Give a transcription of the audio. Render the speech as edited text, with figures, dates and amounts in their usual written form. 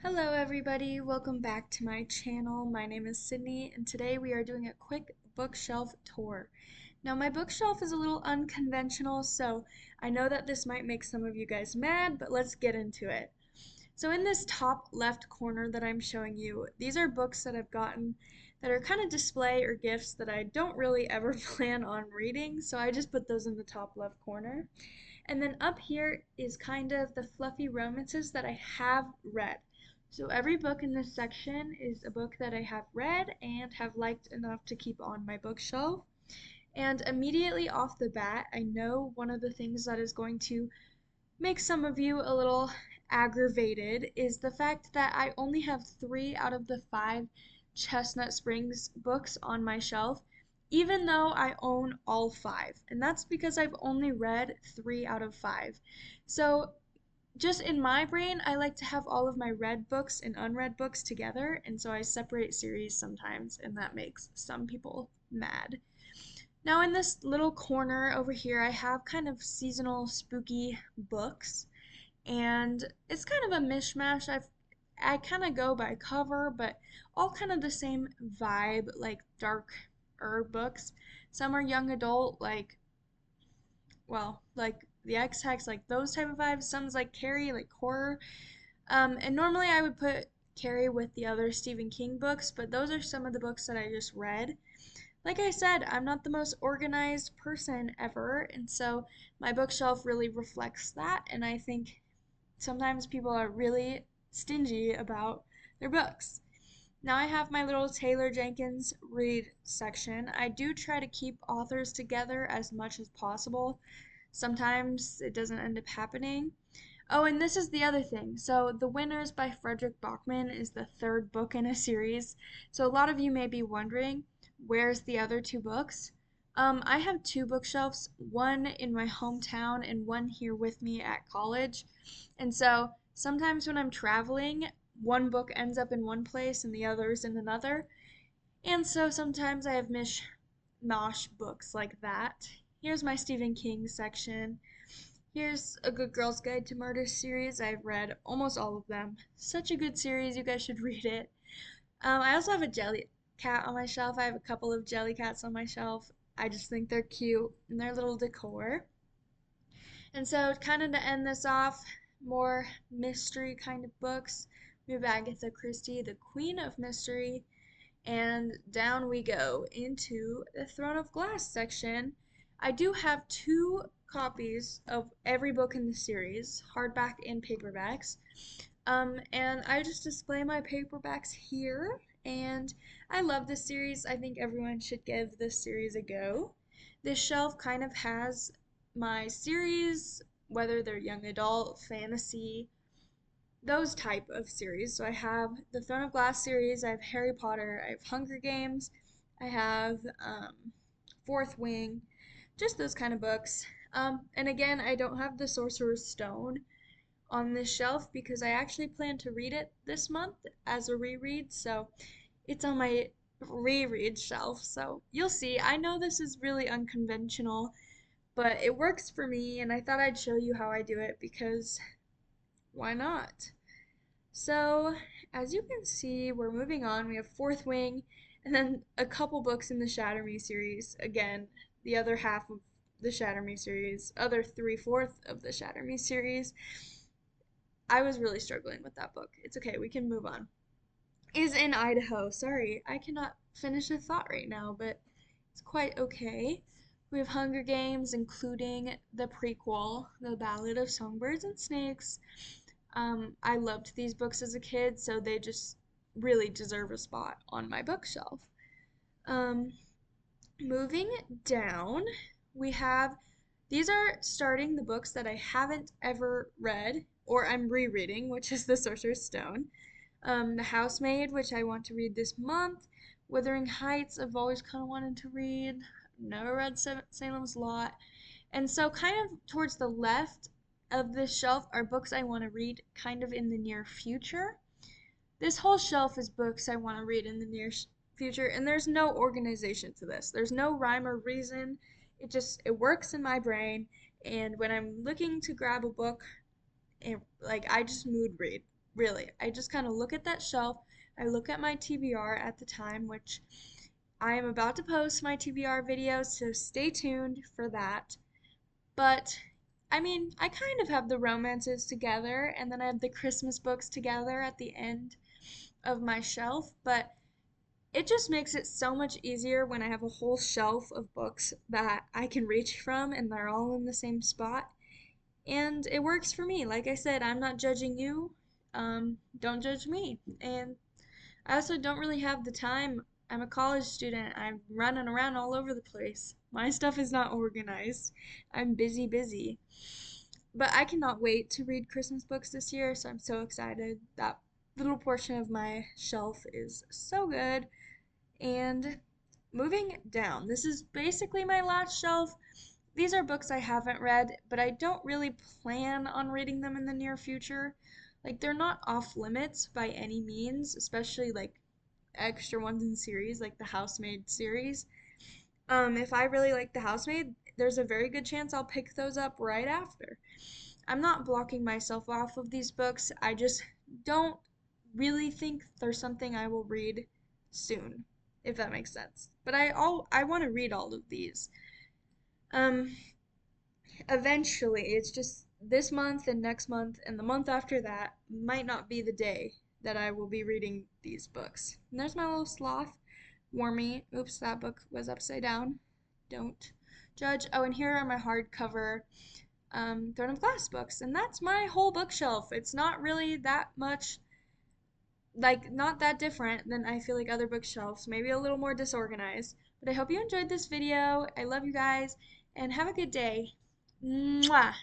Hello everybody, welcome back to my channel. My name is Sydney and today we are doing a quick bookshelf tour. Now my bookshelf is a little unconventional, so I know that this might make some of you guys mad, but let's get into it. So in this top left corner that I'm showing you, these are books that I've gotten that are kind of display or gifts that I don't really ever plan on reading, so I just put those in the top left corner. And then up here is kind of the fluffy romances that I have read. So every book in this section is a book that I have read and have liked enough to keep on my bookshelf. And immediately off the bat, I know one of the things that is going to make some of you a little aggravated is the fact that I only have 3 out of the 5 Chestnut Springs books on my shelf, even though I own all 5. And that's because I've only read 3 out of 5. So just in my brain, I like to have all of my read books and unread books together, and so I separate series sometimes, and that makes some people mad. Now, in this little corner over here, I have kind of seasonal spooky books, and it's kind of a mishmash. I kind of go by cover, but all kind of the same vibe, like darker books. Some are young adult, like the X-Hex, like those type of vibes. Some's like Carrie, like horror. And normally I would put Carrie with the other Stephen King books, but those are some of the books that I just read. Like I said, I'm not the most organized person ever, and so my bookshelf really reflects that, and I think sometimes people are really stingy about their books. Now I have my little Taylor Jenkins read section. I do try to keep authors together as much as possible. Sometimes it doesn't end up happening. Oh, and this is the other thing. So, The Winners by Fredrik Backman is the third book in a series. So, a lot of you may be wondering, where's the other 2 books? I have 2 bookshelves, one in my hometown and one here with me at college. And so, sometimes when I'm traveling, one book ends up in one place and the other's in another. And so, sometimes I have mishmash books like that. Here's my Stephen King section. Here's A Good Girl's Guide to Murder series. I've read almost all of them. Such a good series. You guys should read it. I also have a jelly cat on my shelf. I have a couple of jelly cats on my shelf. I just think they're cute and they're little decor. And so, kind of to end this off, more mystery kind of books. We have Agatha Christie, the Queen of Mystery. And down we go into the Throne of Glass section. I do have 2 copies of every book in the series, hardback and paperbacks. And I just display my paperbacks here. And I love this series. I think everyone should give this series a go. This shelf kind of has my series, whether they're young adult, fantasy, those type of series. So I have the Throne of Glass series, I have Harry Potter, I have Hunger Games, I have Fourth Wing, just those kind of books. And again, I don't have the Sorcerer's Stone on this shelf because I actually plan to read it this month as a reread, so it's on my reread shelf. So you'll see. I know this is really unconventional, but it works for me, and I thought I'd show you how I do it because why not? So, as you can see, we're moving on. We have Fourth Wing, and then a couple books in the Shatter Me series. Again, the other half of the Shatter Me series, other 3/4 of the Shatter Me series. I was really struggling with that book. It's okay, we can move on. Is in Idaho. Sorry, I cannot finish a thought right now, but it's quite okay. We have Hunger Games, including the prequel, The Ballad of Songbirds and Snakes. I loved these books as a kid, so they just really deserve a spot on my bookshelf. Um, Moving down, we have these are starting the books that I haven't ever read or I'm rereading, which is The Sorcerer's Stone. The Housemaid, which I want to read this month. Wuthering Heights, I've always kind of wanted to read. Never read Salem's Lot. And so, kind of towards the left of this shelf are books I want to read kind of in the near future. This whole shelf is books I want to read in the near future, and there's no organization to this. There's no rhyme or reason. It works in my brain, and when I'm looking to grab a book, like I just mood read. really. I just kind of look at that shelf. I look at my TBR at the time, which I am about to post my TBR video, so stay tuned for that. But I mean, I kind of have the romances together, and then I have the Christmas books together at the end of my shelf, but it just makes it so much easier when I have a whole shelf of books that I can reach from and they're all in the same spot. And it works for me. Like I said, I'm not judging you. Don't judge me. And I also don't really have the time. I'm a college student. I'm running around all over the place. My stuff is not organized. I'm busy, busy. But I cannot wait to read Christmas books this year, so I'm so excited. That little portion of my shelf is so good. And moving down, this is basically my last shelf. These are books I haven't read, but I don't really plan on reading them in the near future. Like, they're not off limits by any means, especially like extra ones in series, like the Housemaid series. If I really like The Housemaid, there's a very good chance I'll pick those up right after. I'm not blocking myself off of these books. I just don't really think there's something I will read soon, if that makes sense. But I want to read all of these. Um, Eventually, it's just this month and next month and the month after that might not be the day that I will be reading these books. And there's my little sloth, Wormy. Oops, that book was upside down. Don't judge. Oh, and here are my hardcover Throne of Glass books, and that's my whole bookshelf. It's not really that much, like, not that different than I feel like other bookshelves, maybe a little more disorganized. But I hope you enjoyed this video. I love you guys, and have a good day. Mwah!